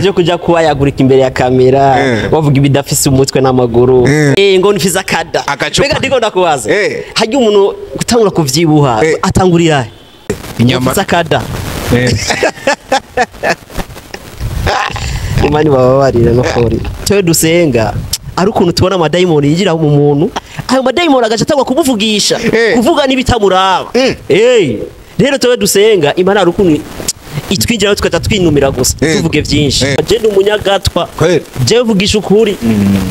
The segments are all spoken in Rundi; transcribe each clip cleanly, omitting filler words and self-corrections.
byo kujya kubayagurika imbere ya kamera bavuga ibidafise umutwe n'amaguru ngo nfize akada mbega ndiko ndakubaza hajya umuntu gutangura kuvyibuha atangurira inyama zakada imani bababarira no kuri twe dusenga ari ukuntu tubona amadayimoni yinjira mu muntu ayo madayimoni agaca atangwa kumuvugisha kuvuga nibitamuraba rero twe dusenga imana ari ukuntu itwinjira tukata twinumira gusa tuvuge byinshi je ndi umunyagatwa je vugisha ukuri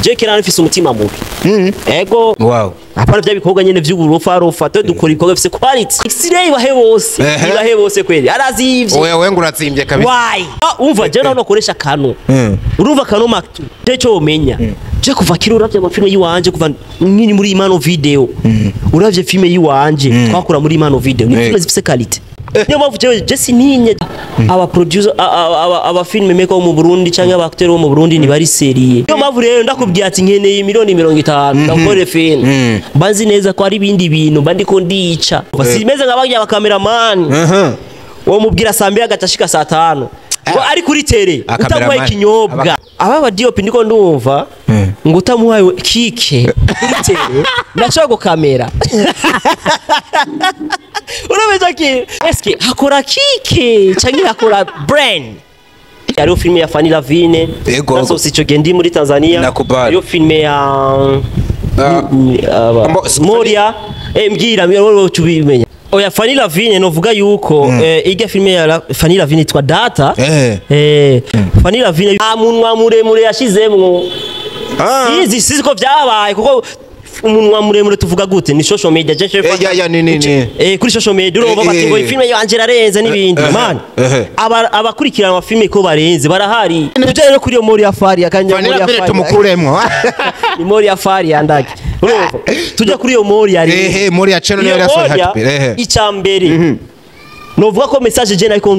je kirana mfise umutima mubi ego apana bya bikorwa nyene vy'uburofa rofa twe dukora ibikorwa bifise quality XRAY bahe bose kweli arazivye wewe nguratsimbye kabisa why umva je naho koresha kano urumva kano maktu techo umenya je kuva kiri uravye amafilme yiwanje kuva nyini muri imano video uravye filme yiwanje twakura muri imano video ni filme zifise quality niyo mpamvu je sininye aba producer aba film maker mu Burundi canke aba acteur mu Burundi ni bari serie niyo mpamvu rero ndakubwiye ati nkeneye miliyoni 50 ndakore film banzi neza ko ari ibindi bintu bandiko ndica basimeze nk'abajya cameraman wo mubwira sambi agatashika saa 5 ari kuri tele utamuhaye ikinyobwa aba DOP ndiko ndumva ngo utamuhaye kike kuri tele naco kamera urabeza ki eske hakora kike canke hakora brand yari filme ya Fanny Lavine nazo sico gendi muri Tanzania yo filme ya Moria mbwira miro tubimenya oya Fanny Lavine novuga yuko ige filme ya Fanny Lavine itwa Data Fanny Lavine amunwa muremure yashizemwo sizi ko byabaye kuko umunwa muremure tuvuga gute ni social media je kuri social media urumva bati ngo filme yanje rarenze nibindi man abakurikirana ama filme ko barenze barahari tujye kuri yo muri afari akanya muri afari tumukuremwo ni muri afari yandake urumva tujya kuri yo muri yari muri ya channel yari asori happy icambere novuga ko message je nariko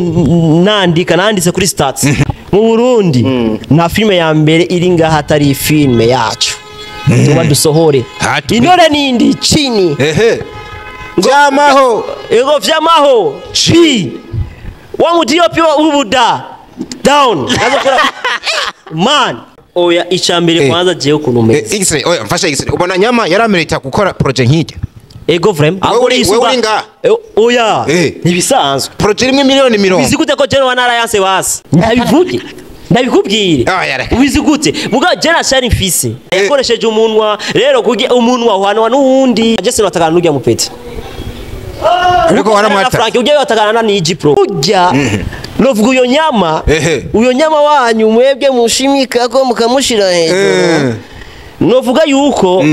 nanditse kuri stats mu Burundi na filme ya mbere iri ngaha atari filme yacu tuba dusohore inore nindi chini vyamaho ego vyamaho chi wa DOP ubuda down man oya icambere kwanza je ukunumeze XRAY oya mfasha XRAY ubona nyama yaramerita gukora project nk'iki ego vrem wewe oya nibisanzwe project imwe miliyoni 10 bizigute ko jeno wanara yanse basi ndabivuge ndabikubwire ubizi gute muga jena shari mfise yakoresheje umunwa rero kugira umunwa uhana n'undi agese natakana n'ujya mupeti ariko waramwata Frank ujya yatakana na Niji Pro ujya novuga uyo nyama wanyu mwebwe mushimika ko mukamushira hejuru novuga yuko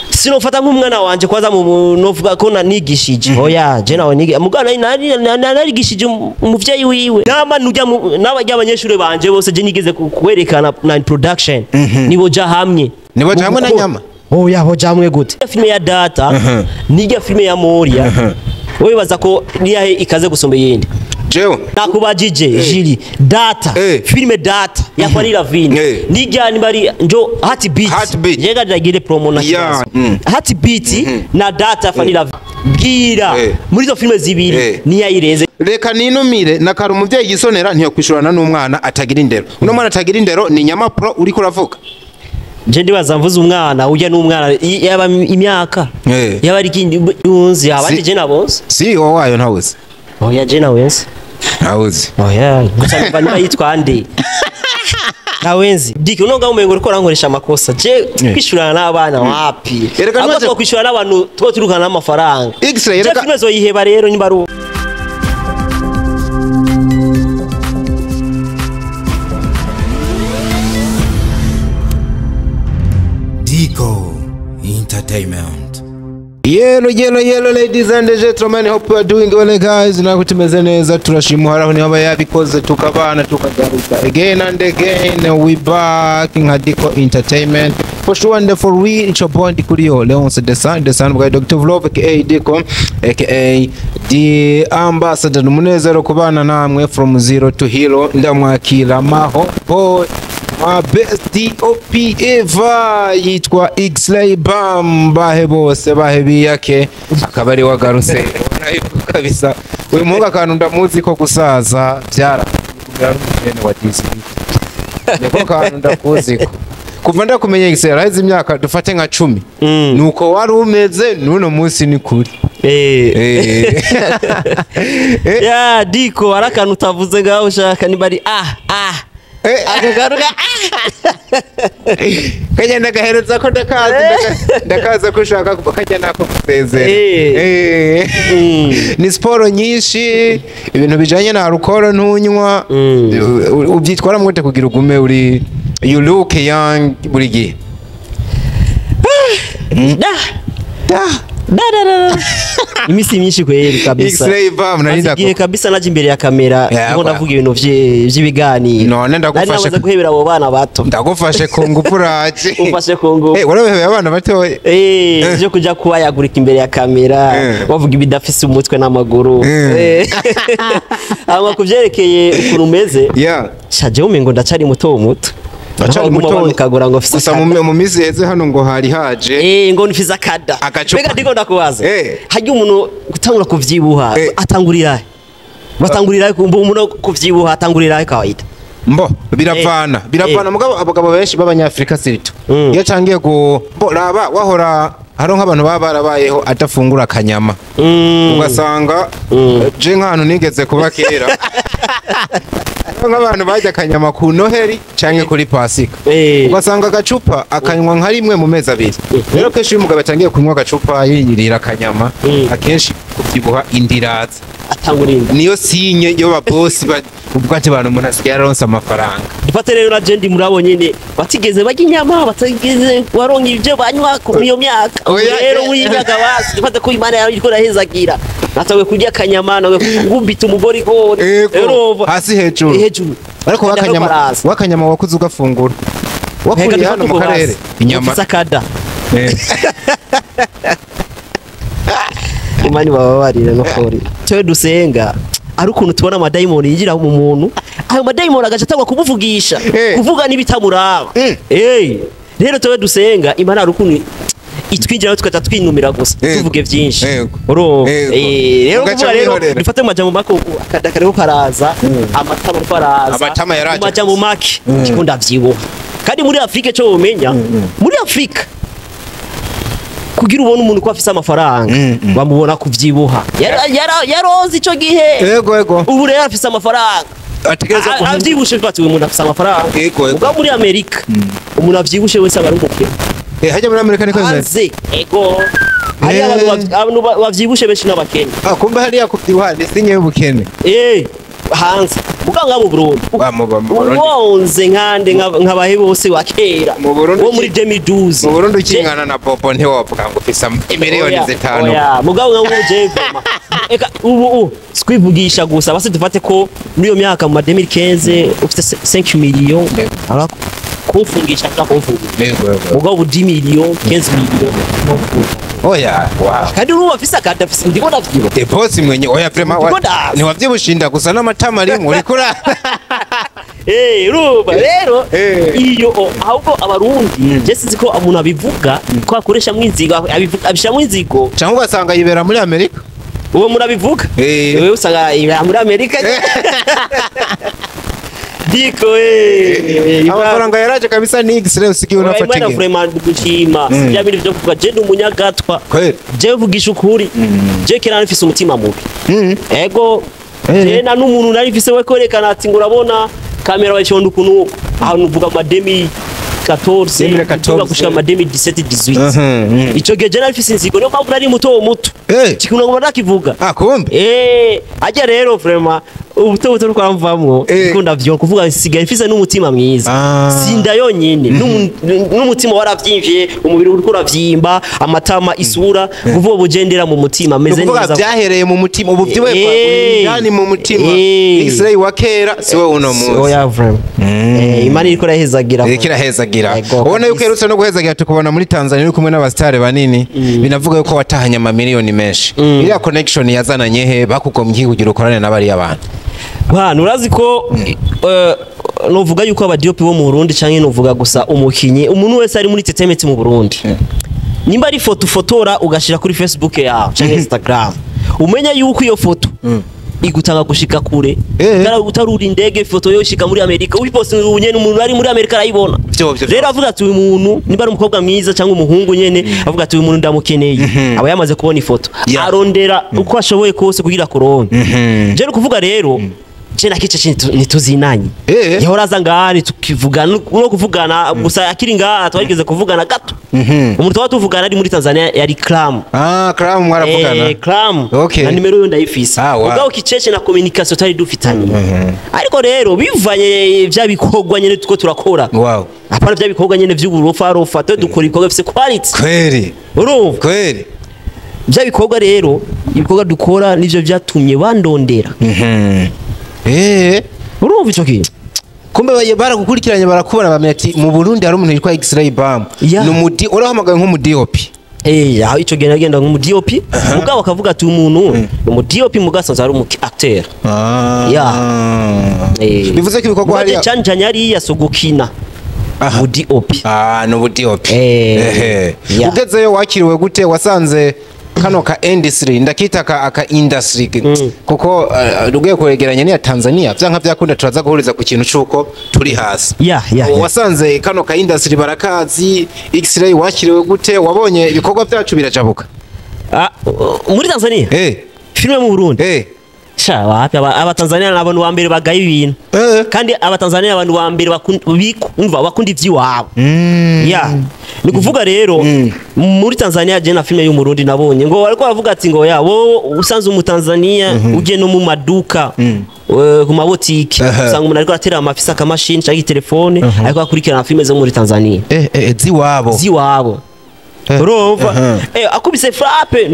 sinofata nk'umwana wanje kwaza mu novuga ko nanigishije oya je nawe nigi mugana narigishije umuvyeyi wiwe nama nujya n'abajya abanyeshure banje bose je nigeze kwerekana na production nibo ja hamwe na nyama oya ho jamwe gute filme ya Data nijya filme ya Moria wewe baza ko niyahe ikaze gusomba yindi Jeo nakubajije jiri Data filme Data ya Fanny Lavine nijya ni bari njo Heartbeat yega ndagire promo na Heartbeat na Data Fanny Lavine bwira muri zo filme zibiri niya ireze reka ninumire nakara umuvyeyi gisonera ntiyo kwishurana n'umwana atagira indero uno mwana atagira indero ni Nyama Pro uri kuravuga je ndibaza mvuze umwana ujya n'umwana yaba imyaka yaba ari kindi unzi abandi je nabonse si wayo ntawuzi oya je nawenzi ntawuzi oya gusa niba yitwa ande nawenzi diki unonga umengo uriko rankoresha amakosa je kwishurana n'abana wapi ahubwo kwishurana n'abantu two turukana n'amafaranga XRAY reka filme zo yiheba rero ni baru Entertainment. Yellow ladies and gentlemen, hope you are doing well guys. Nakutumeze neza turashimwa haraho ni haba yabikoze tukabana tukagaruka again and again we back in Hadiko Entertainment for sure and for real. It's your boy Dikurio Leonce the son by Dr. Vlog aka Diko aka the ambassador munezero kubana namwe from zero to hero ndamwakira maho boy my best DOP ever yitwa XRAY bam bahe bose bahe biyake akabari wagaruse kabisa uyu muhungu akantu ndamuzi ko gusaza byara umujene wa disney niko kantu ndakuziko kuva ndakumenye XRAY haize imyaka dufate nka 10 nuko wari umeze nuno munsi ni kuri ya diko arakanu utavuze gaho ushaka nibari akagaruka kagenda gahereza ko ndakaza ko ushaka kagenda nako kusezera ni sport nyinshi ibintu bijanye na alcohol ntunywa ubyitwara mwote kugira ugume uri you look young buri gihe imisi myinshi kweli kabisa XRAY bam narinda ko kabisa naje imbere ya kamera ngo ndavuga ibintu by'ibiganiro none ndagufashe guhebera abo bana bato ndagufashe ku ngufu raje ufashe ku ngufu warabeheye abana bato je kuja kubayagurika imbere ya kamera bavuga ibidafise umutwe n'amaguru aba kuvyerekeye ukuntu umeze shaje umengo ndacari muto muto Achari muto kagura ngo gusa mu mizi heze hano ngo hari haje ngo nfiza akada bega ndiko ndakubaza hajya umuntu gutangura kuvyibuha atangurira batangurira umuntu kuvyibuha atangurira kawaida mbo biravana mugabo abagabo benshi b'abanyafrika sirito iyo cangiye go raba wahora haro nk'abantu baba barabayeho atafungura akanyama ugasanga je nk'ahantu nigeze kuba kera nk'abantu bajya akanyama ku noheri canke kuri pasika ugasanga agacupa akanywa nka rimwe mu mezi abiri rero kenshi iyo umugabo atangiye kunywa agacupa yirira akanyama akenshi kuvyibuha indiraza atangurira niyo sinye yo babosi ubwate bantu umuntu asigaye aronsa amafaranga dufate rero na jendi murabo nyene batigeze bajya inyama batigeze waronka ivyo banywa ku iyo myaka rero muri imyaka basi dufate ko Imana yawe iriko rahezagira natawe kurya akanyama nawe kugumbita umugori ko rero hasi hejuru ariko wakanyama wakuze ugafungura wakuriye hano mu karere inyama sakada Imana bababarira no kuri twe dusenga ari ukuntu tubona amadayimoni yigira mu muntu ayo madayimoni agaca atangwa kumuvugisha kuvuga nibitamuraba rero twe dusenga Imana ari ukuntu itwinjira tukata twinumira gusa tuvuge byinshi rero kuvuga rero dufate mu majambo mako akadakareko karaza amatama faraza mu majambo make kikunda vyibuha kandi muri Afrika cyo umenya muri Afrika kugira ubone umuntu ko afise amafaranga bamubona kuvyibuha yaroze ico gihe yego ubu rero afise amafaranga ategereza ko avyibushe fatiwe umuntu afise amafaranga ubwo muri Amerika umuntu avyibushe wese aba ari umukire hajya muri Amerika niko nze ego hari abantu bavyibushe benshi n'abakene kumbe hari yakuvyibuha sinye y'ubukene hanze muganga mu Burundi wonze nkande nkabahe bose wakera wo muri 2012 mu Burundi ukingana na Popo ntiwovuga ngo ufisa miliyoni 5 mugabo nk'uje eka ubu skwivugisha gusa basi dufate ko muri iyo myaka mu 2015 ufite 5 millions kufungisha mugabo 10 millions 15 millions kandi ubu afisa kadafisa ndiko ndavyibo deposit mwenye vraiment ni wavyibushinda gusa n'amatama rimwe urikura ruba rero iyo ahubwo abarundi je sinzi ko umuntu abivuga ko akoresha mwinzigo abisha mwinzigo cyangwa ugasanga yibera muri Amerika uwo murabivuga wewe usanga yibera muri Amerika diko amafaranga yaraje kabisa ni XRAY usigiye unafatige Imana vraiment gushima bya bintu byo kuvuga je umunyagatwa je vugisha ukuri je kera nfise umutima mubi ego je na n'umuntu nari mfise we korekana ati ngurabona kamera wachondo kunuko aho nuvuga ma 2014 gushika ma 2017 18 ico geje nari mfise inzigo no kwa nari muto kikuna ngo ndakivuga kumbe ajya rero vraiment ubuto twaramvamwo ikunda vyo kuvuga nsigaye mfise n'umutima mwiza sinda yonyine n'umutima waravyimvye umubiri uri kuravyimba amatama isura kuvuga bugendera mu mutima meze neza kuvuga byahereye mu mutima ubu byiwe yani mu mutima XRAY wakera siwe uno munsi oya vraiment Imana iriko rahezagira ubona yuko yerutse no guhezagira tukubona muri Tanzania uri kumwe n'abastare banini binavuga yuko watahanye ama miliyoni menshi iriya connection yazananye he bakugomye kugira ukorane n'abari abantu bana urazi ko novuga yuko abadiopi bo mu Burundi canke novuga gusa umukinyi umuntu wese ari muri entertainment mu Burundi nimba ari fotora ugashira kuri Facebook yawe canke Instagram umenya yuko iyo foto igutanga gushika kure Eh. utarura indege ifoto yo shika muri Amerika ubipostinga unyene umuntu ari muri Amerika arayibona rero avuga ati uyu muntu niba ari umukobwa mwiza cyangwa umuhungu nyene avuga ati uyu muntu ndamukeneye aba yamaze kubona ifoto arondera uko ashoboye kose kugira koronke je no kuvuga rero je nakice nituzinanye yahora aza ngari tukivugana no kuvugana gusa akiri ngaha twageze kuvugana gato umuntu twa tuvugana ari muri Tanzania yari Clam Clam mwaravugana Clam Okay. na nimero yo ndayifise ubwo kicece na communication tari dufitanye ariko rero bivanye vya bikorwa nyene tuko turakora wow apana vya bikorwa nyene vy'uburofa rofa to dukora ibikorwa bifise quality kweli urumva kweli vya bikorwa rero ibikorwa dukora nivyo vyatumye bandondera urumva ico kintu kumbe baragukurikiranye barakubona bamenya ati mu Burundi hari umuntu yitwa XRAY bam numudi urahamagaye nko mu DOP aho ico genda genda nko mu DOP mugabo akavuga ati umuntu mu DOP mugasanza ari umu acteur bivuze ko ibikorwa hari cyanje yari yasogukina mu DOP no mu DOP ugezeyo wakiriwe gute wasanze kano ka industry ndakita aka industry kuko rugiye kwegeranya ni ya Tanzania byanka byakunda turaza guhuriza ku kintu cuko turi hasi wasanze kano ka industry barakazi XRAY wakiriwe gute wabonye ibikorwa byacu birajabuka muri Tanzania filime mu Burundi sha wapi abatanzania n'abantu wa mbere bagaye ibintu kandi abatanzania abantu wa mbere bakunda ivy'iwabo ni kuvuga rero muri Tanzania je na filime y'u Burundi nabonye ngo ariko bavuga ati ngo wo usanze umutanzania uje no mu maduka ku mabotiki usanga umuntu ariko atera amafisa akamashini cyangwa telefone ariko akurikirana filime zo muri Tanzania ziwabo urumva akubise frappe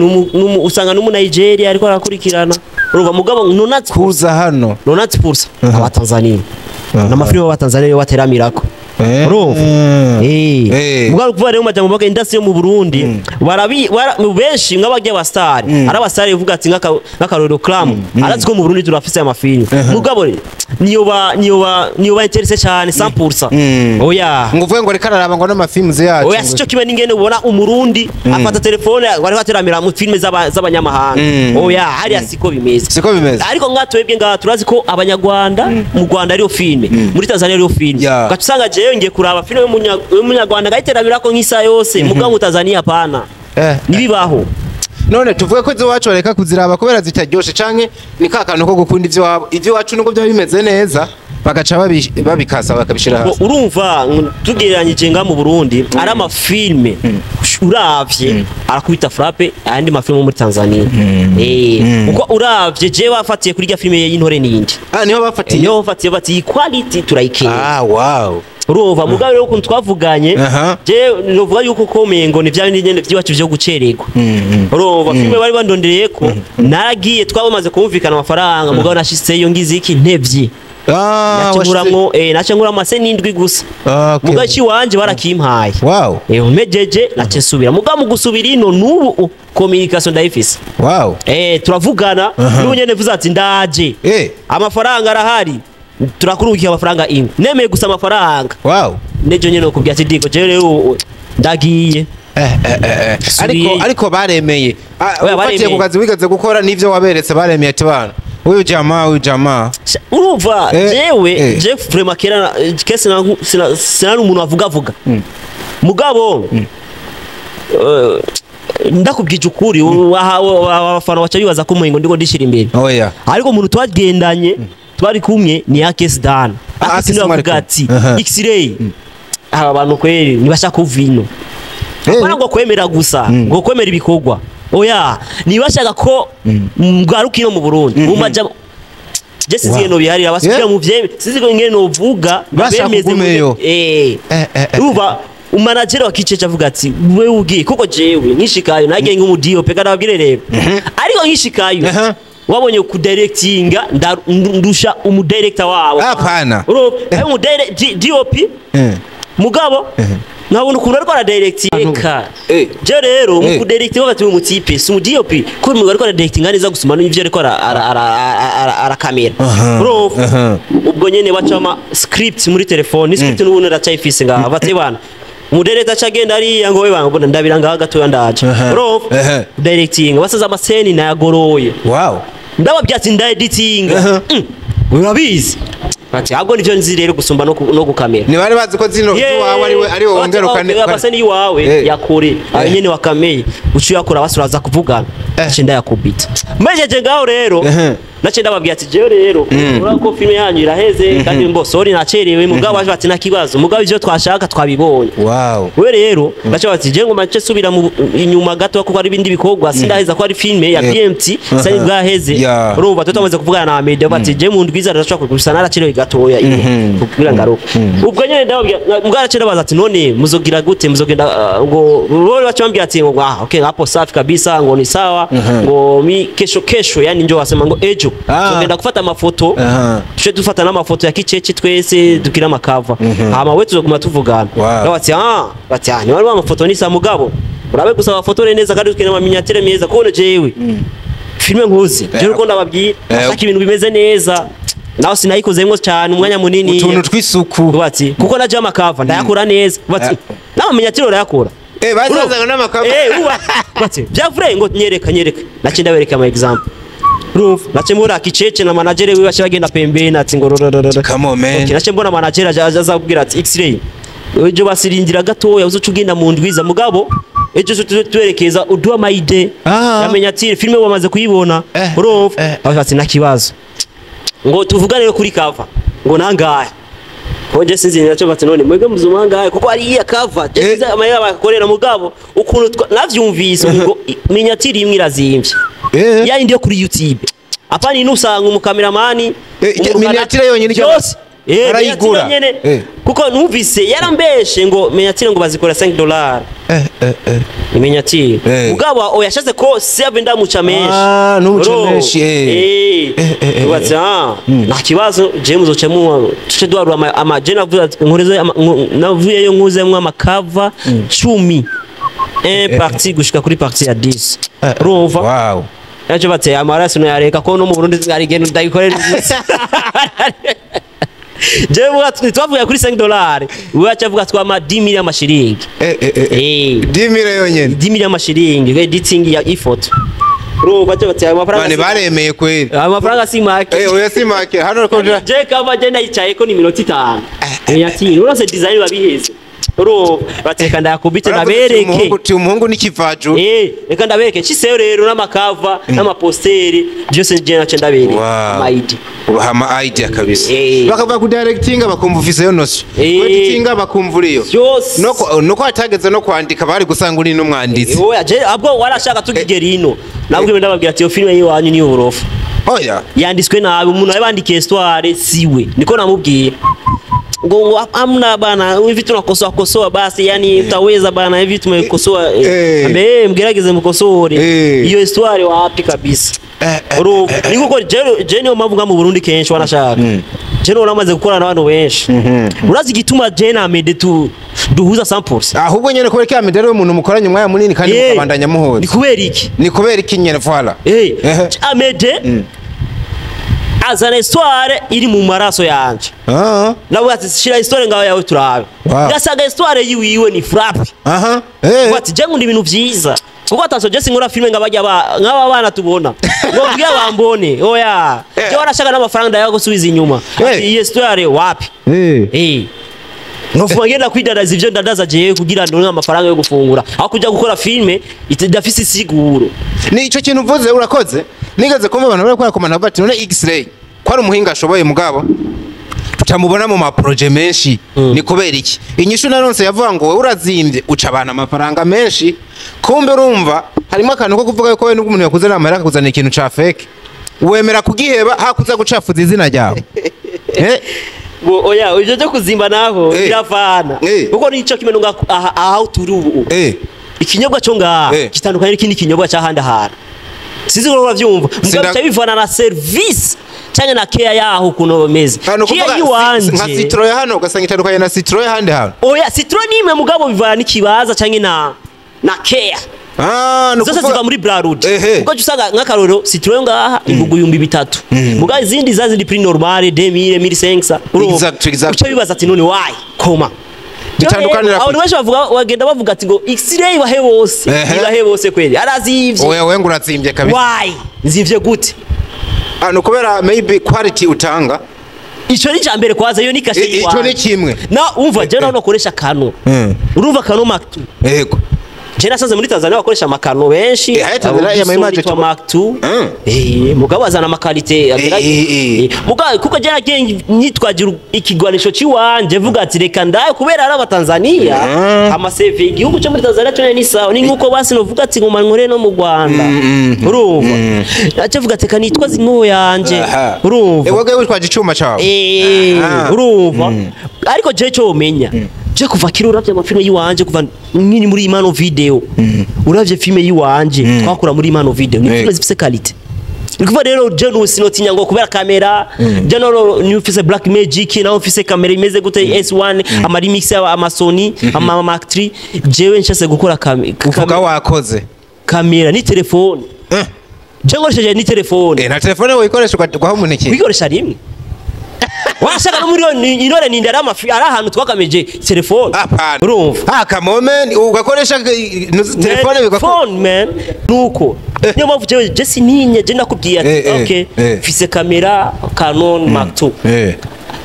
usanga n'umu Nigeria ariko arakurikirana urumva mugabo kuza hano 90% abatanzania n'amafilime y'abatanzania yo bateramirako urumva mugabo kuva rero majambo baka industry yo mu Burundi benshi nk'abajya abastar ari abastar uvuga ati nk'akarorero Clam arazi ko mu Burundi turafise amafilime mugabo niyo ba interesse cyane 100% oya nguvuye ngo reka naraba ngo n'amafilme yacu oya sico kibe ningene ubona umurundi afata telefone bari bateramira mu filime z'abanyamahanga oya hari asiko bimeze ariko ngatwebwe nga turazi ko abanyarwanda mu Rwanda ariyo filime muri Tanzania ariyo filime gatusanga jewe ngiye kuraba filime y'umunyarwanda gahiteramira ko nk'isa yose mugabo mu Tanzania pana nibibaho none tuvuge ko izo wacu bareka kuziraba kubera zitaryoshe canke ni kakantu ko gukunda ivyo wacu nuko byo bimeze neza bagaca babikasa bakabishira hasi urumva tugereranyije nga mu Burundi ari amafilme uravye arakubita frappe andi mafilme muri Tanzania uko uravye je bafatiye kuri rya filme y'intore nindi niho bafatiye bati quality turayikira wow urumva mugabo rero ukuntu twavuganye je novuga yuko komeye ngo ni vya nyene vyiwacu vyo gucererwa urumva filme bari bandondereye ko naragiye twabamaze kumvikana amafaranga mugabo nashiseyo ngize iki ntevye nacenguramwo amase n'indwi gusa mugabo ci wanje barakimpaye mejeje nace nsubira mugabo mu gusubira ino n'ubu communication ndayifise turavugana n'ubu nyene vuze ati ndaje amafaranga arahari turakurukiye amafaranga imwe nemeye gusa amafaranga nejo nyene okubya ati diko je rero ndagiye ariko baremeye batiye ku kazi wigaze gukora n'ivyo waberetse baremeye ati bana uyu jamaa urumva jewe je vraiment kese sina umuntu avuga mugabo ndakubwije ukuri abafana baca bibaza ko umuhingo ndiko ndishira imbere ariko umuntu twagendanye twari kumwe ni Akes Dan Akes navuga ati XRAY aba bantu kweri nibashaka kuvino apana ngo kwemera gusa ngo kwemera ibikorwa oya nibashaka ko mgarukino mu Burundi mumaja je siziye no bihari abasubira mu vyeme sizigo ngene no vuga bemeze uba umanager wakiceca avuga ati wewe ugiye kuko jewe nkishikayo nagiye nk'umudio peka nabwire rero ariko nkishikayo wabonye ku directinga ndusha umudirector wabo apana mu DOP mugabo nabona ukuntu ariko ara directinga je rero mu ku directinga bati mu tipe su DOP ko mu ariko ara directinga neza gusuma n'ivyo ariko ara kamera bro ubwo nyene bacama script muri telefone script n'ubuntu racayifise nga bati bana umudirector cagenda ari ngo we banga ndabira nga gato yandaje bro directinga basaza amaseni na yagoroye ndababwira ati nda editinga urabizi ati ahubwo nivyo nzi rero gusumba no gukamera ni bari bazi ko zino wawe ari wowe ngerukane base ni wawe yakore nyene wakameye ucu yakora basuraza kuvugana cenda yakubita mejeje ngaho rero nace ndababwira ati jewe rero urako filme yanyu iraheze kandi mbo sorry nacerewe mugabo baje bati nakibazo mugabo ivyo twashaka twabibonye we rero bace bati je ngo mace subira inyuma gato kuko ari bindi bikogwa sindaheza ko ari filme ya BMT sani bwaheze urumva tutamaze kuvugana na media bati je mu ndwiza ndashaka kugusa naracerewe gatoya kugira ngaro ubwo nyene ndababwira mugarace ndabaza ati none muzogira gute muzogenda ngo role bace bambwira ati ngo okay hapo safi kabisa ngo ni sawa ngo mi kesho yani njo wasema ngo ejo tugenda gufata amafoto tuje dufata n'amafoto ya kiceche twese dukira amakava hama we tuzoguma tuvugana bati ni wari amafoto ni sa mugabo urabe gusa amafoto neza kandi dukina amaminyatire meza ko jewe filme nkuzi je uko ndababwira ashaka ibintu bimeze neza naho sinayikozemwo cyane umwanya munini utuntu twisuku bati kuko naje amakava ndayakora neza bati n'amaminyatire urayakora bazazaga n'amakava bati byavure ngo nyereka nace ndabereka ama example Roof nache mbona kicheche na manager wiwe ashagenda pembeni ati ngo come on man nache mbona manager azaza kubwira ati XRAY ejo basirindira gatoya uzo cugenda mu ndwiza mugabo ejo tuwerekeza uduha maide yamenya ati filme wamaze kuyibona Roof ati nakibazo ngo tuvugane kuri cover ngo nangaye Hoje sinzi nacho bati none mwege muzumanga kuko ari iya cover je amayira bakorera mugabo ukuntu navyumvise ngo minyatiri imwe irazimvye yani ndio kuri YouTube apani inusanga umukameramani minyatiri yonyine cyose arayigura kuko numvise yarambeshe ngo minyatiri ngo bazikora $5 minyatiri mugabo oyashaze ko 7 ndamuca menshi n'umucemeshi bati nta kibazo je muzocemu tuce dwarura ama je navuze navuye yo nkuzemwe amakava 10 parti gushika kuri parti ya 10 urumva yaje bati amaraso no yareka ko no mu Burundi zingari genu ndayikorera je twavuye kuri $5 uwacha avuga twama 10,000 amashiringi 10,000 yonyene 10,000 amashiringi editing ya ifoto bro bacha bati amafaranga bane baremeye kweli amafaranga si make oya si make hano ko je kava je ndayicaye ko ni minota 5 yati urose design babiheze bro bateka ndakubite nabereke umuhungu n'ikivaju reka ndabereke chiseo rero n'amakava n'amaposteri byose je nace ndabereke amaidi ama idea kabisa bakava ku directing bakumva ufise yo nosi editing bakumva uriyo noko atageze no kwandika bari gusanga uri n'umwanditsi oya je abwo warashaka tugigera ino nabwo ndababwira ati yo filme yiwanyu ni uburofa oya yanditswe nabi umuntu yabandikiye histoire siwe niko namubwiye ngo amna bana hivi tunakosoa basi yani utaweza bana hivi tumekosoa mgerageze mukosore iyo histoire wapi kabisa niko ko je mavuga mu Burundi kenshi wanashaka je uramaze gukora n'abantu benshi urazi gituma je na mede duhuza 100% ahubwo nyene ko reka mede rero umuntu mukoranye umwanya munini kandi mukabandanya muhoza ni kubera iki nyene voilà amede azana histoire iri mu maraso yanje nabo ati shira histoire ngaho yawe turabe gasaga histoire yiwiwe ni frappe bati je ngundi ibintu vyiza kuko ataso je singura filme ngabajya nk'aba bana tubona ngo bwiye bambone oya je warashaka n'amafaranga yago subiza inyuma ati iyi histoire wapi Nofu ngenda kwidadaza ivyo ndadaza je kugira ndonke amafaranga yo gufungura aho kujya gukora filme itadafise isiguro ni ico kintu uvuze urakoze nigeze kumva abantu bari kwakomana bati none XRAY kwari umuhinga ashoboye mugabo tutamubona mu ma projet menshi ni kubera iki inyishu naronse yavuga ngo we urazimbye uca abana amafaranga menshi kumbe urumva harimo akantu ko kuvuga ko we n'umuntu yakuze namara kuzana ikintu ca fake wemera kugiheba hakuza gucafuza izina ryawe oya uje kuzimba naho biravana kuko nico kimeno nga aho turi ubu ikinyobwa cyo nga kitandukanye n'ikindi kinyobwa cyahanda hara sizi ngo bavyumva mugaca bivana na service cyane na care yaho kuno bameze kiya yiwanje nka citro ya hano ugasanga itandukanye na citro ya hande hano oya citro nimwe mugabo bivana n'ikibaza cyane na care zose ziva muri Brarud uko usanga nk'akaroro citro ngaha imbugu 3,000 muga izindi zazindi prix normale 2000 1500 uco bibaza ati none why koma bitandukanira aho niwe bavuga wagenda bavuga ati ngo XRAY bahe bose kweli arazivye oya we ngurazimbye kabisa why nzivye gute no kubera maybe quality utanga ico ni jambere kwaza yo nikashe ico ni kimwe na umva je naho nokoresha kano urumva kano maktu yego je nasanze muri Tanzania bakoresha amakano benshi ya maimaje tu maktu mugabo azana makalite mugabo kuko je nagiye nitwagira ikigwanisho ciwanje vuga ati reka ndaye kubera ari abatanzania amaseve igihugu cyo muri Tanzania cyo ni sawa ni nkuko basi no vuga ati ngoma nkore no mu Rwanda urumva aje vuga ati kanitwa zinko yanje urumva wage witwaje icuma cawe urumva ariko je cyo umenya je kuva kiri uravye amafilme yiwanje kuva nkini muri imano video uravye filme yiwanje twakura muri imano video ni filme zifise quality nikuva rero je no sinotinya ngo kubera kamera je no ni ufise black magic na ufise kamera imeze gute S1 ama remix ama Sony ama Mark 3 jewe nshase gukora kamera wakoze kamera ni telefone je ngoresheje ni telefone na telefone wikoresha kwa muneke wikoresha rimwe washaka no muri inore ni ndara amafi ari ahantu twakameje telefone urumva moment ugakoresha telefone phone man nuko niyo mpamvu je sininye je nakubwiye ati okay fise kamera Canon Mark 2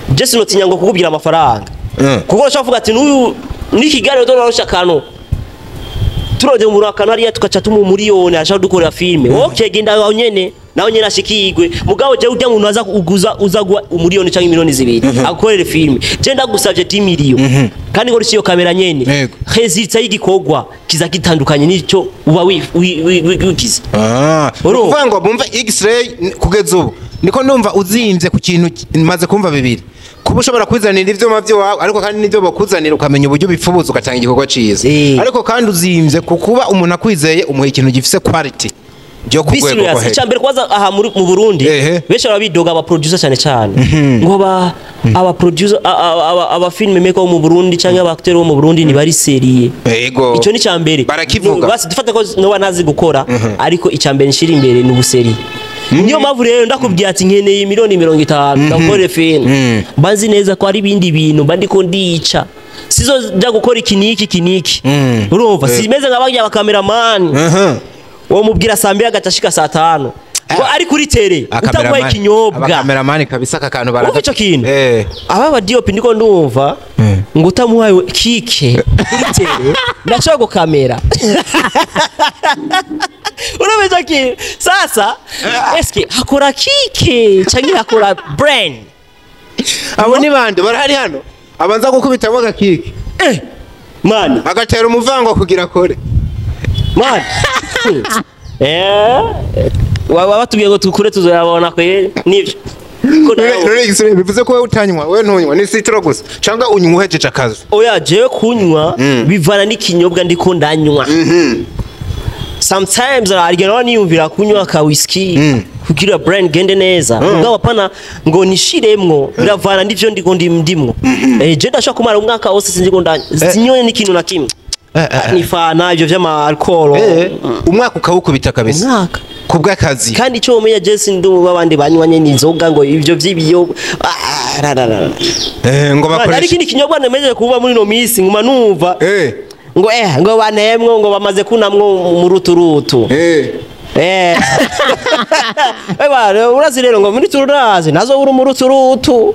je sinotinya ngo kukubwira amafaranga kuko urashaka ati n'uyu nikigare ndo narosha Canon turode mu rakano ari tukaca tumu miliyoni ashaka dukora filme okay genda aho nyene naho nyene ashikigwe mugabo je ujya muntu aza uzagwa umiliyoni cyangwa miliyoni zibiri akorere filme je ndagusavye 10 miliyoni kandi ngo risiyo kamera nyene resultat y'igikogwa kiza gitandukanye nico uba wigize uvuga ngo bumva X-ray kugeza ubu niko ndumva uzimvye ku kintu maze kumva bibiri kuba ushobora kwizanira ivyo mavyo wawe ariko kandi nivyo bakuzanira ukamenya uburyo bifubuza ugatanga igikorwa ciza ariko kandi uzimvye kukuba umuntu akwizeye umuhe ikintu gifise quality byo kugwego ko he cyambere kwaza aha mu Burundi besha babidoga aba producer cyane cyane ngo aba producer aba film maker mu Burundi cyangwa aba acteur mu Burundi ni bari serie yego ico ni cyambere basi dufata ko no banazi gukora ariko icyambere nshira imbere ni ubuseri niyo mpamvu rero ndakubwiye ati nkeneye miliyoni 50 ndakore film banzi neza ko ari ibindi bintu bandiko ndica sizo nja gukora ikiniki urumva simeze nk'abajya ba cameraman uwo mubwira saa 2 agacashika saa 5 ngo ari kuri tele utagwaye ikinyobwa cameraman kabisa akakantu baraka ico kintu aba DOP ndiko ndumva ngo utamuhaye kike kuri tele ndacha go kamera urabeza ki sasa eske hakora kike cyangwa hakora brand abo ni bande barahari hano abanza gukubita mo gakike man agatera umuvango kugira kore man batubwiye ngo tukure tuzabona ko nivyo none bivuze ko utanywa we ntunywa ni sitro gusa cyangwa unywa uhejeje akazi oya je kunywa bivana n'ikinyobwa ndiko ndanywa sometimes arigena niyumvira kunywa ka whisky kugira brand gende neza ngabo pana ngo nishiremwo biravana ndivyo ndiko ndimwo je ndashaka kumara umwaka wose sinzi ko zinyoye n'ikintu na kimwe nifana ivyo vy'ama alcohol umwaka ukawukubita kabisa umwaka kubw'akazi kandi cyo umenya Jesse ndumu abandi banywanye n'inzoga ngo ivyo vy'ibiyo ngo bakoresha ariko ni kinyobwa nemeje kuba muri no misi nguma numva ngo banemwo ngo bamaze kunamwo mu ruturutu urazi rero ngo muri tururazi nazo uri mu ruturutu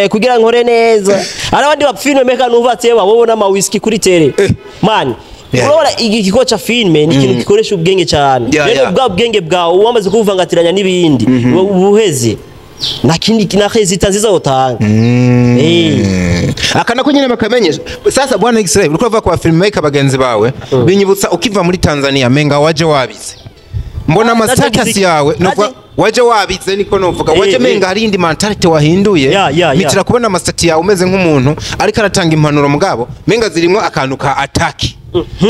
kugira nkore neza arabandi bapfine meka nuvatse babona ama whisky kuri tele man urora igiko cha filme ni kintu gikoresha ubwenge cyane rero bwa bwenge bwawe wamaze kuvangatiranya n'ibindi ubuheze nakindi kinahezita nziza utanga akana ko nyine bakamenyesha sasa bwana X-ray uriko bava kwa filmmaker bagenzi bawe binyibutsa ukiva muri Tanzania menga waje wabize mbona ama status yawe nuko waje wabize niko novuga waje menga hari indi mentality wahinduye mitira kubona ama status yawe umeze nk'umuntu ariko aratanga impanuro mugabo menga zirimo akantu ka attack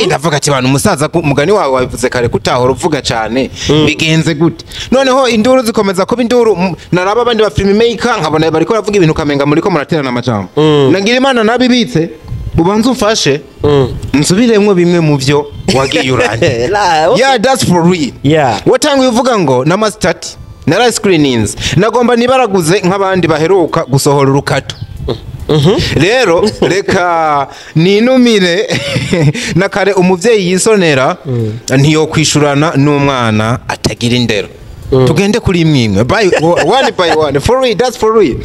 ndavuga ati bantu umusaza mugani wawe wabivuze kare kutahora uvuga cyane bigenze gute noneho induru zikomeza kuba induru naraba abandi ba filmmaker nkabona bariko bavuga ibintu kamenga muri ko muraterana amajambo nagira imana nabibitse ubanza umfashe nsubiremwo bimwe mu byo wagiye uranje that's for real watangiye uvuga ngo na mastati na live screenings nagomba nibaraguze nk'abandi baheruka gusohora urukato rero reka ninumire na kare umuvyeyi yisonera ntiyo kwishurana n'umwana atagira indero tugende kuri imwe by one by one for real, that's for real.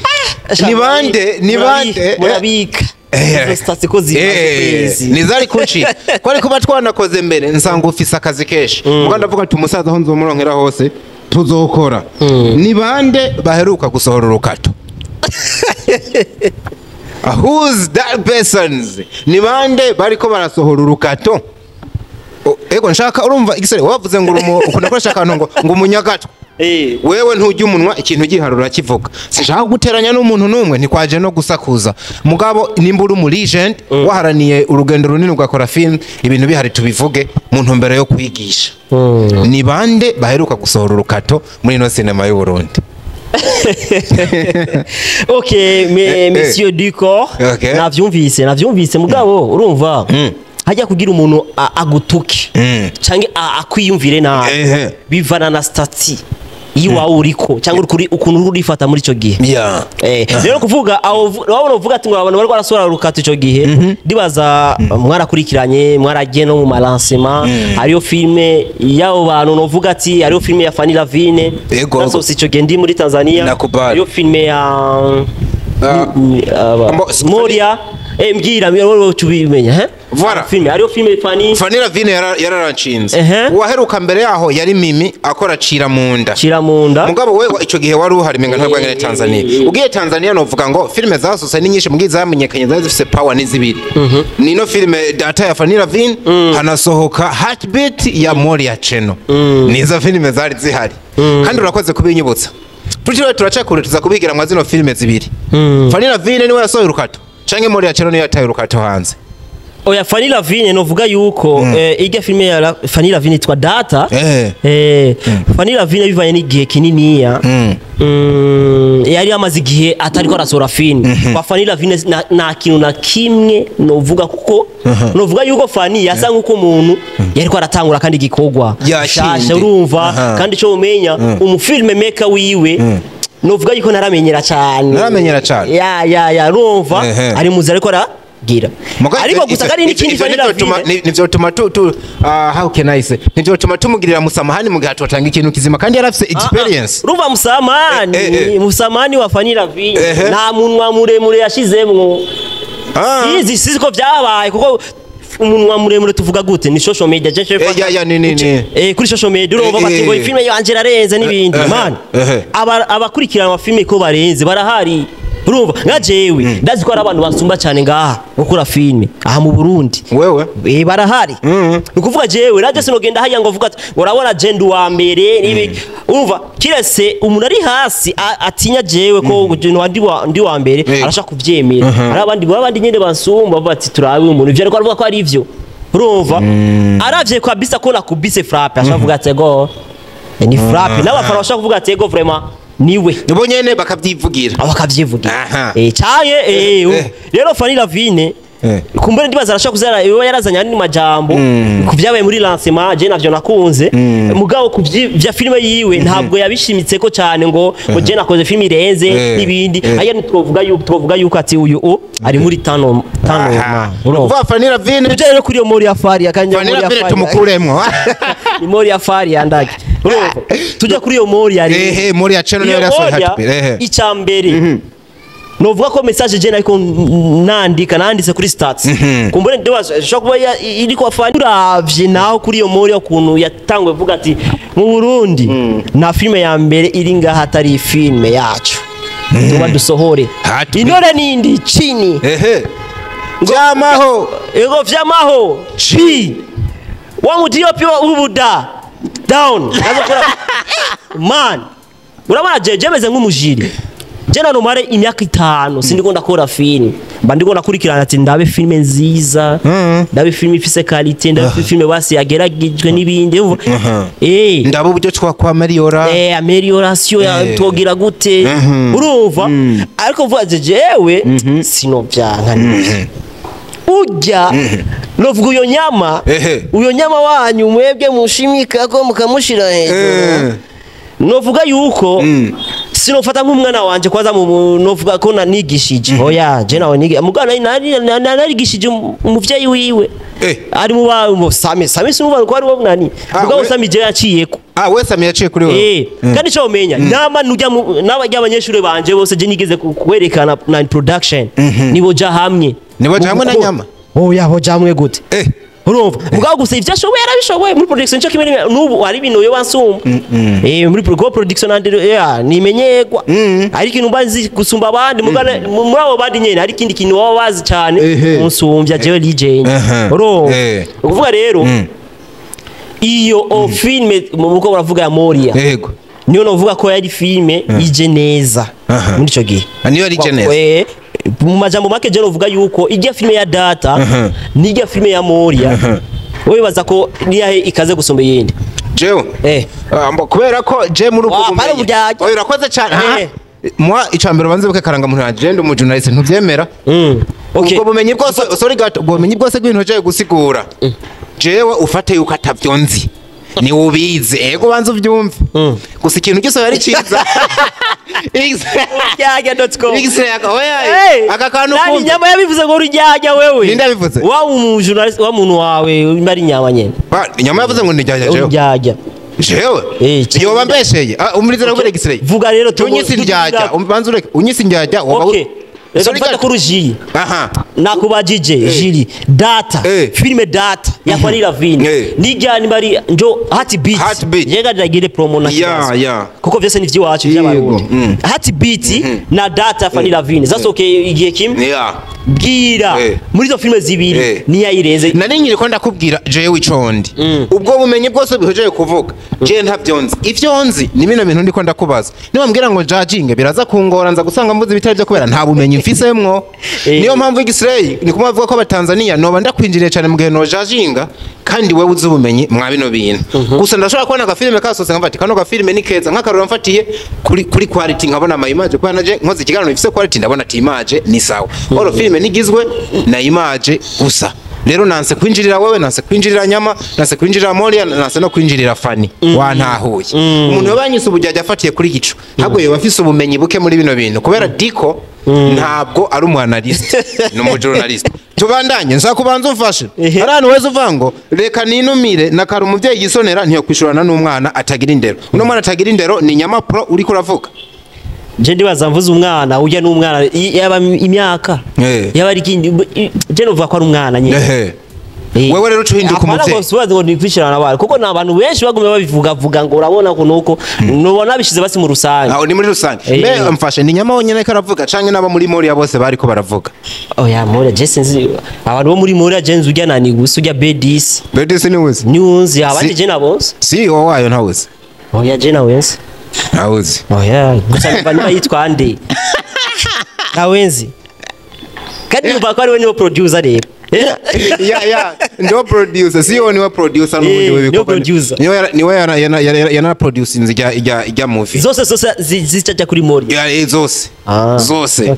Ni bande murabika stats ko zimaze nizari kuci kwari kuba twanakoze mbere nsanga ufise akazi keshi muga ndavuga tumusaza ho nzomuronkera hose tuzokora. Ni bande baheruka gusohora urukato? Who's that persons? Ni bande bariko barasohora urukato? Ego nshaka urumva XRAY wavuze ngo ukunakoresha akantu ngo umunyagato. Wewe ntujya umunwa ikintu giharura kivuga. Sinshaka guteranya n'umuntu numwe ntikwaje no gusakuza. Mugabo nimbura mu legend waharaniye urugendo runini ugakora film ibintu bihari tubivuge mu ntumbero yo kwigisha. Ni bande baheruka gusohora urukato muri no cinema y'u Burundi? Okay, monsieur Ducor. Navyumvise mugabo urumva hajya kugira umuntu agutuke canke akwiyumvire na bivana na stati iwawe uriko cyangwa ukuntu urifata muri ico gihe. Rero kuvuga wabona uvuga ati ngo abantu bari barasora urukato ico gihe ndibaza mwarakurikiranye mwaragiye no mu malancement ariyo filme yabo bantu novuga ati ariyo filme ya Fanny Lavine nazo ico gihe ndi muri Tanzania ariyo filme ya Moria mbwira mwe tubimenya Voilà. Filme ariyo filme Fanny Lavine yararanshinze. Waheruka mbere yaho yari Mimi akora cira munda. Mugabo wewe ico gihe wari uhari menga ntabwo ngene Tanzania. Ugiye Tanzania novuga ngo filme zasose ni nyinshi mugize zamenyekanye zifise power n'izibiri. Nino filme data ya Fanny Lavine hanasohoka Heartbeat ya Moria Channel. Nizo filme zari zihari. Kandi urakoze kubinyibutsa. Tutiriwe turacakure tuza kubigira mwa zino filme zibiri. Fanny Lavine niwe yasohoye urukato. Canke Moria Channel niyo yataye urukato hanze. Oya Fanny Lavine novuga yuko irya filme ya Fanny Lavine itwa Data. Fanny Lavine bivanye n'igihe kininiya. Yari amaze igihe atari ko arasora filme. Kwa Fanny Lavine na kintu na kimwe novuga kuko novuga yuko Fanny yasa nkuko umuntu yari ko aratangura kandi gikogwa. Shasha urumva kandi cyo umenya umufilme maker wiwe novuga yuko naramenyera cyane. Ya urumva ari muzi ariko gira ariko gusa kandi n'ikindi Fanny Lavine nivyo tuma how can I say nivyo tuma tumugirira musamahani mu gato atanga ikintu kizima kandi yarafise experience. Urumva musamahani wa Fanny Lavine nta munwa muremure yashizemwo sizi ko byabaye kuko umunwa muremure tuvuga gute ni social media kuri social media urumva bati ngo filme yanje rarenze n'ibindi man abakurikirana ama filme ko barenze barahari. Urumva nka jewe ndazi ko ari abantu basumba cyane ngaha gukora filme aha mu Burundi wewe barahari nukuvuga jewe raje sinogenda hajya ngo vuga urabona gender wa mbere nibi urumva kirese umuntu ari hasi atinya jewe ko ndi wa mbere arashaka kuvyemera ari abandi nyene basumba bati turabe umuntu ivyo ariko avuga ko ari ivyo urumva aravye kwa bisa ko nakubise frappe ashavuga ati go ni frappe n'abafana bashaka kuvuga ati go vraiment niwe nibo nyene bakavyivugira cyane rero Fanny Lavine kumbere ndibaza arashaka kuzana iwe yarazanya ni majambo kuvyabaye muri lancement je navyo nakunze mugabo kuvya filme yiwe ntabwo yabishimitse ko cyane ngo je nakoze filme irenze nibindi aya nitwovuga yuko ati uyu ari muri tano urumva Fanny Lavine tuje rero kuri yo Moria Faria kanje Moria Faria tumukuremwo ni Moria Faria ndaki urumva tuje kuri yo Moria ari Moria Channel yari asohora icambere novuga ko message je ariko nanditse kuri stats kumbure ndibaza shokuba iri kwa Fanny uravye naho kuri yo Moria ukuntu yatangwe vuga ati mu Burundi na filme ya mbere iri ngaha atari filme yacu tuba dusohore inore nindi chini vyamaho chi wa mutiyopi wa ubuda down man urabona jeje meze nk'umujiri jena no mare imyaka 5 sindiko ndakora film mba ndiko ndakurikirana ati ndabe filme nziza ndabe filme ifise quality ndabe filme basi yageragijwe nibindi ndabe uburyo twakwa amelioration ya togira gute urumva ariko vuga jewe sino byanka ujya novuga uyo nyama wanyu mwebwe mushimika ko mukamushira hejuru novuga yuko sinofata nk'umwana wanje kwaza mu novuga ko nanigishije oya je nawe nigi mugana narigishije umuvyeyi wiwe ari mu ba Sami sinumva ko ari wo nani mugabo Sami je yaciyeko we Sami yaciye kuri wewe kandi cyo umenya nama nujya n'abajya abanyeshuri banje bose je nigeze kwerekana na production nibo ja hamwe na nyama oya ho jamwe gute urumva mugabo gusa ivyo ashoboye yarabishoboye muri production cyo kimwe n'ubu ari bino yo bansumba muri production and nimenyegwa ari kintu mbazi gusumba abandi mugana muri abo bandi nyene ari kindi kintu waba bazi cyane unsumbya jewe legend urumva ukuvuga rero iyo filme muko baravuga ya Moria yego niyo novuga ko yari filme ije neza muri ico gihe niyo yari ije neza mu majambo make je novuga yuko ijya filme ya Data nijya filme ya Moria wowe baza ko niyahe ikaze gusomba yindi jewe kubera ko je muri uko oya urakoze cyane mwa icambero banze buke karanga muntu agenda mu journalist ntuvyemera ubwo bumenyi bwose sorry gato bumenyi bwose bw'ibintu je gusigura jewe ufate yuko atavyonzi ni ubize ego banze uvyumve gusa ikintu giso yari ciza XRAY.com aka kantu kumva nyama yabivuze ngo urujyaja wewe ninde yabivuze wa umujournalist wa muntu wawe mbari nyama nyene nyama yavuze ngo ndijyaja jewe urujyaja jewe yoba mbesheye umurizera ko XRAY vuga rero tunyisi njyaja banze ureke unyisi njyaja okay Fata kuru jiri nakubajije jiri Data filme Data ya kwa Ravine nijya nimbari njo Heartbeat yega ndagire promo na kuko vyose ni vyiwacu by'abarundi Heartbeat na Data kwa Ravine zaso okay igihe kimwe bwira muri zo filme zibiri niya irenze nari nyiri ko ndakubwira jewe icondi ubwo bumenye bwose bihojeje kuvuga je ntavyonzi ivyonzi ni bino bintu ndiko ndakubaza niba mbwira ngo judging biraza kungora nza gusanga mvuze bitari byo kubera nta bumenyi mfisemwo niyo mpamvu XRAY ni kumavuga ko abatanzania noba ndakwinjiriye cyane mu gihe no judginga kandi wewe uzi ubumenyi mwa bino bintu gusa ndashobora kubona aga filme kasose nkamfati kano ga filme ni keza nkakarura mfatiye kuri quality nkabona ama image kwa naje nkoze ikiganiro gifise quality ndabona ati image ni sawa oro filme nigizwe na image gusa rero nanse kwinjirira wewe nanse kwinjirira nyama nanse kwinjirira Moria nanse no kwinjirira Fani wantahuye umuntu yabanyise ubujyaje afatiye kuri gico ntabwo yoba afise ubumenyi buke muri bino bintu kubera Diko ntabwo ari umuanalyst no mu journalist tubandanye nza kubanza umfashe arano weze uvango reka ninumire nakara umuvyeyi gisonera ntiyo kwishurana n'umwana atagira indero uno mwana atagira indero ni Nyama Pro uri kuravuga je ndibaza mvuze umwana ujya n'umwana yaba imyaka yaba ari kindi je novuga ko ari umwana nyene wewe rero uhinduka umuvyeyi subaze ngo nikwishirana abantu kuko nabantu benshi bagume babivuga ngo urabona ko nuko nubona bishize basi mu rusange aho ni muri rusange me mfashe ni Nyama wonyene karavuga canke naba muri Moria bose bariko baravuga oya Moria je sinzi abantu bo muri Moria je nzujya nani gusujya B10 ni wese news abandi je nabose si wayo ntawese oya je nawenze ntawuzi oya gusa niba yitwa nde nawenzi kandi numva ko ari we niwe producer rero ndo producer siyo niwe producer n'ubundi webiko niwe yana producing ijya movie zose zicaja kuri Moria zose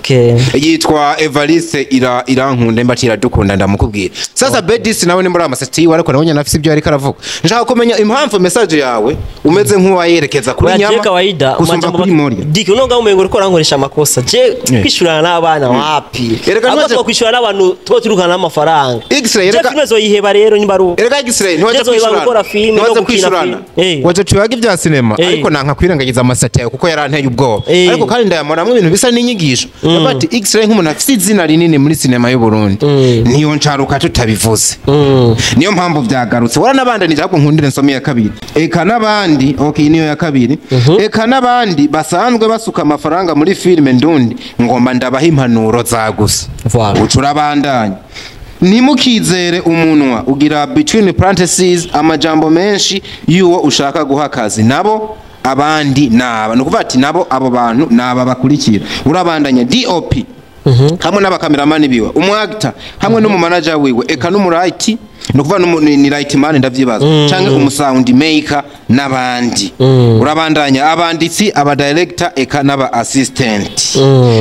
yitwa Evariste irankunda mbatira dukunda ndamukubwira sasa Bedis nawe ni muri amasati ariko nabonye nafise ibyo ari karavuga nshaka kumenya impamvu message yawe umeze nk'uwayerekeza kuri Nyama kusumba kuri Moria Diko nonga umengo uriko rankoresha amakosa je kwishurana n'abana wapi abo kwishurana n'abantu two turukana n'amafaranga XRAY reka filme yiheba rero nibaru reka XRAY ntiwaje kwishurana waje tuyaga ibya cinema ariko nanka kwirengagiza amasati yawe kuko yaranteye ubwoba ariko kandi ndayamoramwe ibintu bisa n'inyigisho bati XRAY nk'umuntu afite izina rinini muri cinema y'u Burundi niyo ncaruka tutabivuze niyo mpamvu byagarutse waranabandanije ahubwo nkundire nsomye ya kabiri eka nabandi okay niyo ya kabiri eka nabandi basanzwe basuka amafaranga muri filme ndundi ngomba ndabaha impanuro zagusa ucurabandanye nimukizere umunwa ugira between parentheses amajambo menshi yuwo ushaka guha akazi nabo abandi naba nukuvuga ati nabo abo bantu naba bakurikira urabandanya DOP hamwe n'abakameramani biwe umwagta hamwe n'umumanager wiwe eka n'umurayiti nukuvuga ni right man ndavyibaza canke umusound maker nabandi urabandanya abanditsi aba director eka n'aba assistant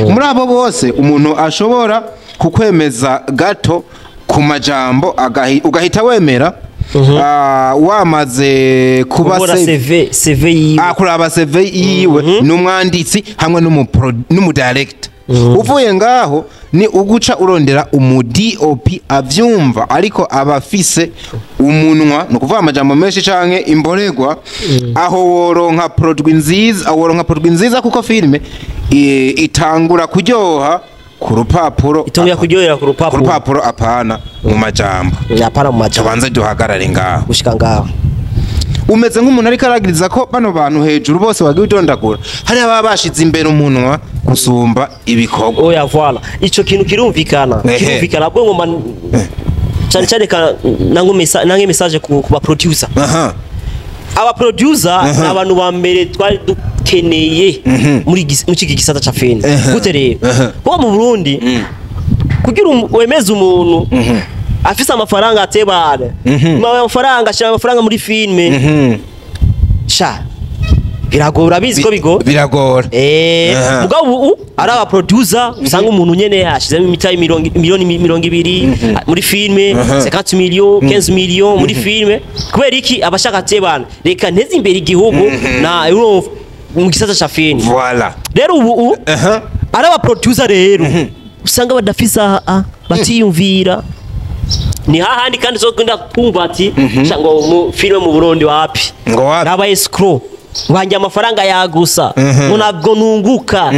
muri abo bose umuntu ashobora kukwemeza gato ku majambo ugahita wemera wamaze kuba CV yiwe kuraba CV yiwe n'umwanditsi hamwe n'umudirector uvuye ngaho ni uguca urondera DOP avyumva ariko abafise umunwa no kuvuga amajambo menshi canke imboregwa aho woronka produit nziza kuko filme itangura kuryoha ku rupapuro kuryohera ku rupapuro apana mu majambo banze duhagarare ngaho gushika ngaho umeze nk'umuntu ariko aragiriza ko bano bantu hejuru bose bagidondagura hari aba bashize imbere umunwa gusumba ibikorwa oya voilà ico kintu kirumvikana bwo ngoma cyane nange message ku ba producer aba producer abantu ba mbere twari dukeneye muri iki gisata ca film gute rero ko mu Burundi kugira wemeze umuntu afise amafaranga atebare amafaranga muri filme sha biragora bizi ko biragora mugabo ari aba producer usanga umuntu nyene yashizemo imitayi miliyoni 200 muri filme 50 millions 15 millions muri filme kubera iki abashaka atebana reka nteze imbere igihugu na mu gisata ca film voilà rero ari aba producer rero usanga badafise batiyumvira ni hahandi kandi zo kwenda kumva ati ngo mu filme mu Burundi wapi naba escrow wanje amafaranga yagusa ntabwo nunguka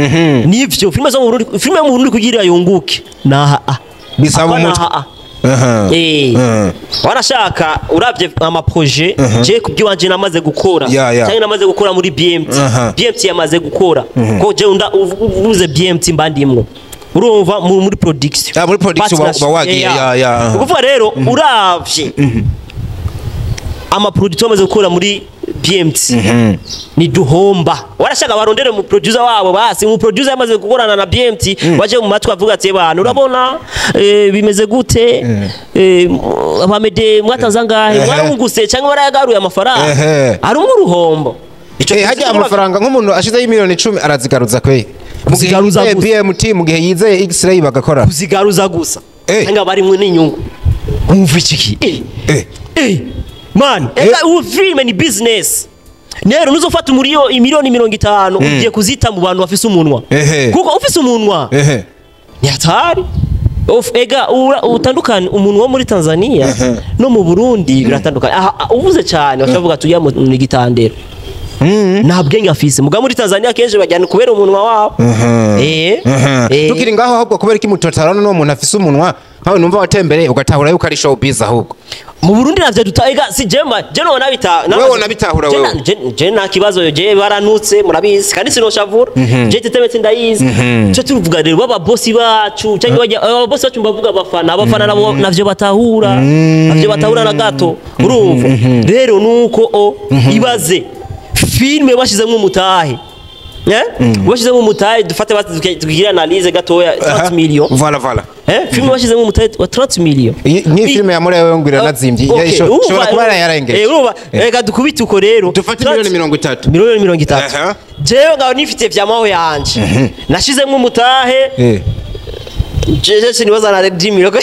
nivyo filme zo mu Burundi filme mu Burundi kugira yunguke bisaba umutwe warashaka uravye ama projet je kubyo wanje namaze gukora cyane namaze gukora muri BMT yamaze gukora ko je uvuze BMT mbandimwo urumva muri production muri production bawagiye ukuvuga rero uravye ama producer bamaze gukora muri BMT ni duhomba warashaka barondere mu producer wabo basi mu producer yamaze gukorana na BMT waje mu matwi avuga ati bana urabona bimeze gute abamede mwatanza ngahe mwarunguse cyangwa barayagaruye amafaranga ari mu ruhombo hajya amafaranga nk'umuntu ashize y'imiliyoni 10 arazigaruza kwe kuzigaruza gusa BMT mu gihe yizeye XRAY bagakora kuzigaruza gusa cyangwa bari mu n'inyungu umva iki man filme ni business nero nuzofata miliyoni 50 ugiye kuzita mu bantu bafise umunwa kuko ufise umunwa ni hatari utandukanye umuntu wo muri Tanzania no mu Burundi biratandukanye uvuze cyane bashavuga tuya mu gitandero nta bwenge afise muga muri Tanzania kenje bajyana kubera umunwa wabo tukiri ngaho ahubwo kubera iki mutotarano no umuntu afise umunwa hawe numva watembere ugatahura yuko ari showbiz ahubwo mu Burundi navyo dutaiga si jema je no nabitahura wewe je nta kibazo je baranutse murabizi kandi sinoshavura je tetebetse ndayizi cyo tuvuga rero baba boss bacu cyangwa aba boss bacu mbavuga abafana nabo navyo batahura na gato urumva rero nuko ibaze filme bashizemo umutahe bashizemo umutahe dufate tugira analyse gatoya 30 millions voilà filme bashizemo umutahe wa 30 millions ni filme ya Murewe ngwira nazimbye shobora kuba yarengeje reka dukubita uko rero dufate miliyoni 30 miliyoni 30 jewe ngaho nifite vyamaho yanje nashizemo umutahe jeje sinibaza na 10 millions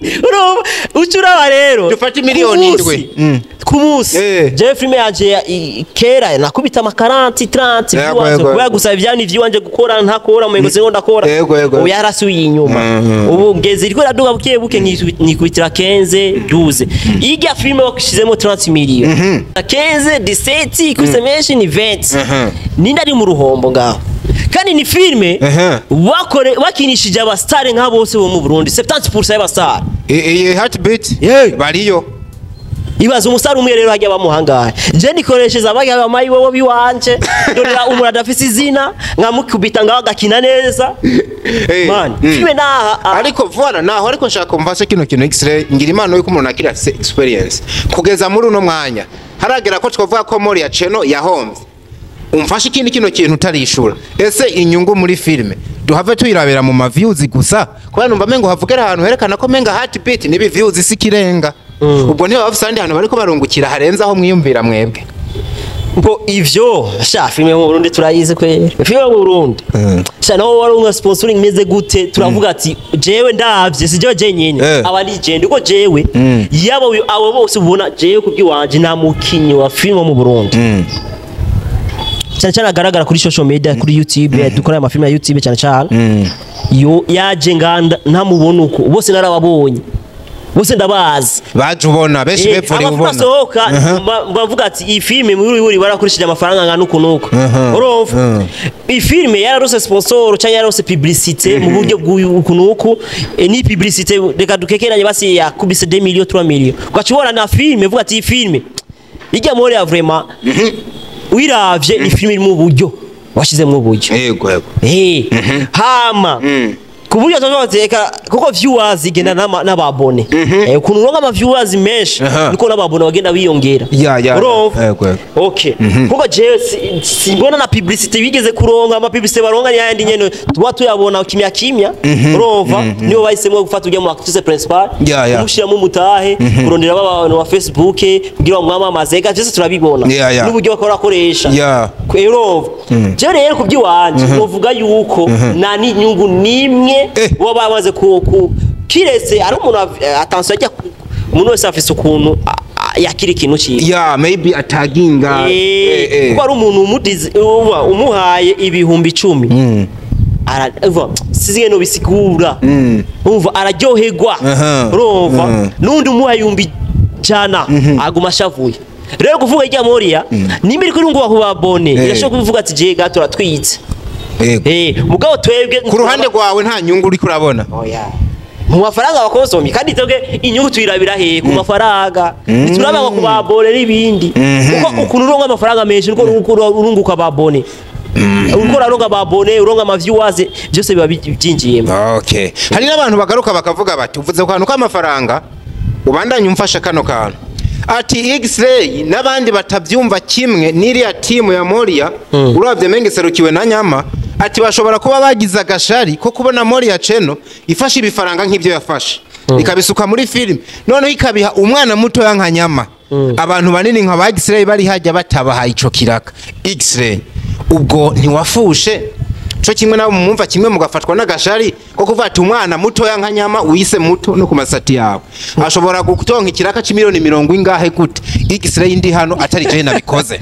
urumva ucuraba rero dufate miliyoni 7 kumusi je filme yanje kera nakubita ama 40 30 kuya gusa ivyani vyanje gukora ntakora mu ngo ndakora uyarasuye inyuma ubu ngeze riko raduga buke nikubitira 15 12 iga filme wakishizemo 30 millions 15 17 kusemesha ni 20 ninda ari mu ruhombo ngaho kandi ni filme wakinishije abastare nka bose bo mu Burundi 70% y'abastare heartbeat bariyo ibaza umusare umwe rero hajya bamuhangaye je nikoreshereza abajya bamayi wowe biwanje dorera umuntu adafise izina nkamukubita ngaho gakina neza man filme naha ariko voilà naho ariko nshaka kumvase kino XRAY ngira imano yuko umuntu akira experience kugeza muri uno mwanya haragera ko twavuga ko muri ya channel yahomvye umfashe ikindi kino kintu utarishura ese inyungu muri filme duhave tuyirabera mu ma views gusa kubera numva mengo havugera ahantu herekana ko menga heartbeat nibi views sikirenga ubwo niba bafise andi hantu bariko barungukira harenza aho mwiyumvira mwebwe ngo ivyo sha filme mu Burundi turayize kwera filme mu Burundi sha naho wari unga sponsoring meze gute turavuga ati jewe ndavye si je nyene abandi gende uko jewe yabo abo bose ubona jewe kubwiwanje nta mukinyi wa filme mu Burundi cyane cyane agaragara kuri social media kuri YouTube dukora ama filme ya YouTube cyane cyane yo yaje nganda ntamubona uko bose narababonye bose ndabazi baje ubona beshi bepfore ubona abasohoka bavuga ati iyi filme muri barakurishije amafaranga ngana uko nuko urumva iyi filme yararose sponsor cyangwa yararose publicité mu buryo bw'uko nuko ni publicité reka dukekeranye basi yakubise 2 millions 3 millions ugacibona na filme vuga ati iyi filme ijya muri ya vraiment wiravye ni filme iri mu buryo washize mu buryo yego hama kuburyo tuzoteka kuko viewers igenda n'ababone ukuntu uronka ama viewers menshi niko n'ababone bagenda biyongera okay kuko je simbona na publicity bigeze kuronka ama publicity baronka yandi nyene tuba tuyabona kimya urova niyo bahisemo gufata ujya mu actrice principal umushira mu mutahe kurondera abantu wa Facebook kugira mwamamaze byose turabibona n'uburyo bakora koresha urova je rero kubyiwanje uvuga yuko nani nyungu nimwe waba bamaze ku kirese ari umuntu attention ajya umuntu wese afise ukuntu yakira ikintu cyiza maybe ataginga kuko ari umuntu umuhaye ibihumbi 10 siziye no bisigura umva araryoherwa urumva nundi umuhaye ibihumbi 100 aguma shavuye rero kuvuga ijya Moria nimba iri ngo bakubabone irashobora kuvuga ati je gato ratwitse mugabo twebwe ku ruhande rwawe nta nyungu uri kurabona mu mafaranga bakonsomye kandi twebwe inyungu tuyirabira he ku mafaranga turabanga ku babone n'ibindi uko ukuntu uronga amafaranga menshi uko urunguka ababone uko raronga babone uronga ama viewers byose biba byinjiyemo okay hari n'abantu bagaruka bakavuga bati uvuze ko kantu k'amafaranga ubandanye umfasha kano kantu ati XRAY n'abandi batabyumva kimwe n'iriya timu ya Moria uravye menge serukiwe na Nyama ati bashobora kuba bagize agashari ko kubona Moria Cheno ifasha ibifaranga nk'ibyo yafashe ikabisuka muri film none ikabiha umwana muto yanka Nyama abantu banini nka ba XRAY bari hajya batabaha ico kiraka XRAY ubwo ntiwafushe cyo kimwe nabo mumva kimwe mugafatwa n'agashari ko kuvata umwana muto yanka Nyama wise muto no kumasati yawe ashobora gutonka ikiraka c'imiliyoni 40 ingahe gute XRAY ndi hano atari je nabikoze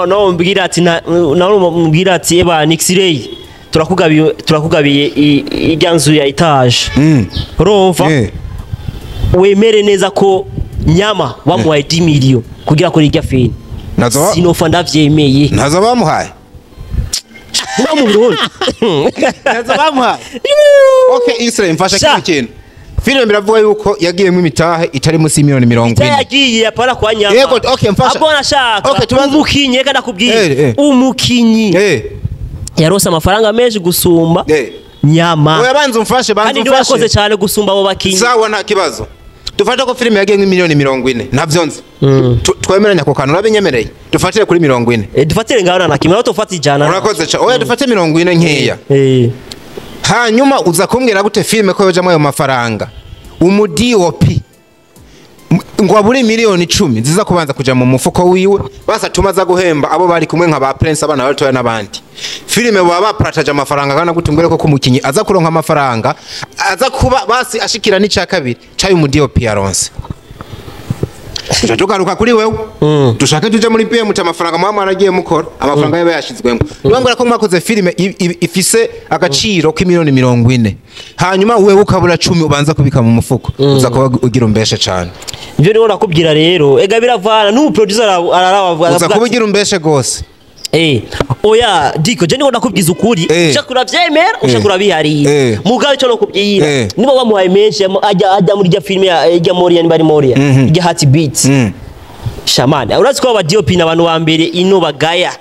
no mbwira ati mbwira ati eba XRAY turakugabiye ijyanzu ya etage urumva wemere neza ko Nyama bamuhaye 10 million kugira ko rijya fini sinofa ndavyemeye nazo bamuhaye mu Burundi nazo bamuhaye okay XRAY mfasha kintu filime biravuga yuko yagiyemo imitahe itari musi miliyoni 40 yagiye apara kwa Nyama yego okay mfasha abona shaka okay umukinyi reka nakubwiye umukinyi yarose amafaranga menshi gusumba Nyama oya banze umfashe kandi yakoze cyane gusumba abo bakinyi sawa nta kibazo dufata ko filime yagiyemo miliyoni 40 ntavyo nzi twemeranya ko kantu urabinyemereye dufatire kuri 40 dufatire ngaho na kimwe aho tufata ijana urakoze cha oya dufate 40 nkeya hanyuma uza kumbwira gute filime ko yoje ayo mafaranga umudop ngo aburi miliyoni 10 ziza kubanza kuja mu mufuko wiwe basa tumaza guhemba abo bari kumwe nka ba prince abana batoya nabandi filime baba baprataje amafaranga kana gute mbere ko kumukinyi aza kuronka amafaranga aza kuba basi ashikira ni ca kabiri cayo umudop yaronse tugaruka kuri wewe dushaka tuje muri BMT amafaranga mama aragiye mukora amafaranga yabe yashizwemo nibangura ko mwakoze filime ifise agaciro k'imiliyoni 40 hanyuma wewe ukabura 10 ubanza kubika mu mufuko uza kuba ugira umbeshe cyane ibyo niho nakubwira rero ega biravana n'u producer ararabavuga uza kuba ugira umbeshe gose oya diko je niko nakubwiza ukuri ushakura vyemera ushakura bihariye mugabe cyo nakubwira nibo bamuhaye menshi ajya muri ya filime ya Moria ni bari Moria ya Heart Beats shamani urazi ko aba DOP n'abantu wa mbere ino bagaya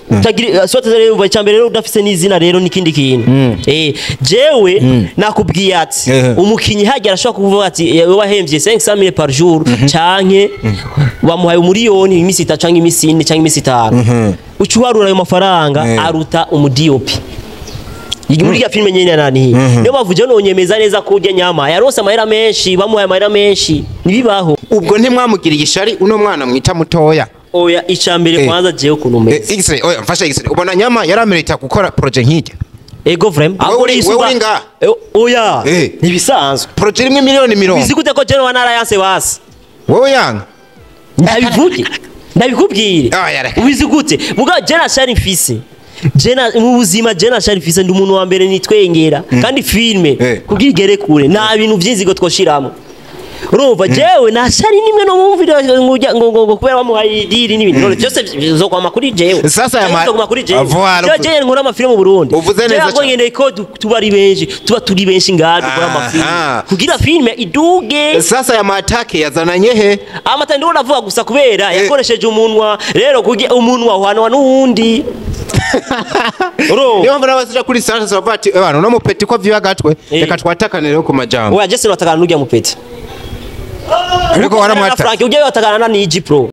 utagira sote rero cyambere rero udafise n'izina rero nikindi kintu jewe nakubwiye ati umukinyi hajya arashobora kuvuga ati wahemvye 500,000 par jour canke bamuhaye umuriyoni imisi 3 canke imisi 4 canke imisi 5 ucuharura ayo mafaranga aruta umudiopi muri ya filme nyene nani niyo bavuje nonyemeza neza ko urya nyama yarose amahera menshi bamuhaye amahera menshi nibibaho ubwo ntimwamugiriye ishari uno mwana mwita mutoya oya icambere kwanza jewe kunumeza XRAY oya mfasha XRAY ubona nyama yaramerita gukora project nk'ijya ego vraiment wewe uringa oya nibisanzwe project imwe miliyoni 10 bizigute ko jeno wana alliance basi wewe yanga ndabivuge ndabikubwire ubizigute buga jena shari mfise jena mu buzima jena shari mfise ndi umuntu wa mbere nitwengera kandi filme kugira igere kure nta bintu byinzigo twoshiramo urumva jewe na shari nimwe no mu video ngo kubera bamuhaye idiri n'ibintu none byose bizokwama kuri jewe sasa ya kuri jewe jewe nkora amafilme mu Burundi uvuze neza cyane ngene ko tubari benshi turi benshi ngadi kora amafilme kugira filme iduge sasa ya matake yazananye he amata ndi unavuga gusa kubera yakoresheje umunwa rero kugira umunwa hwanwa n'undi niyo mbona basija kuri sasa sabati abantu no mupeti ko vyagatwe reka twatakanire ku majambo oya jese natakana n'urya mupeti ariko waramwata Frank ujye watakana na Niji Pro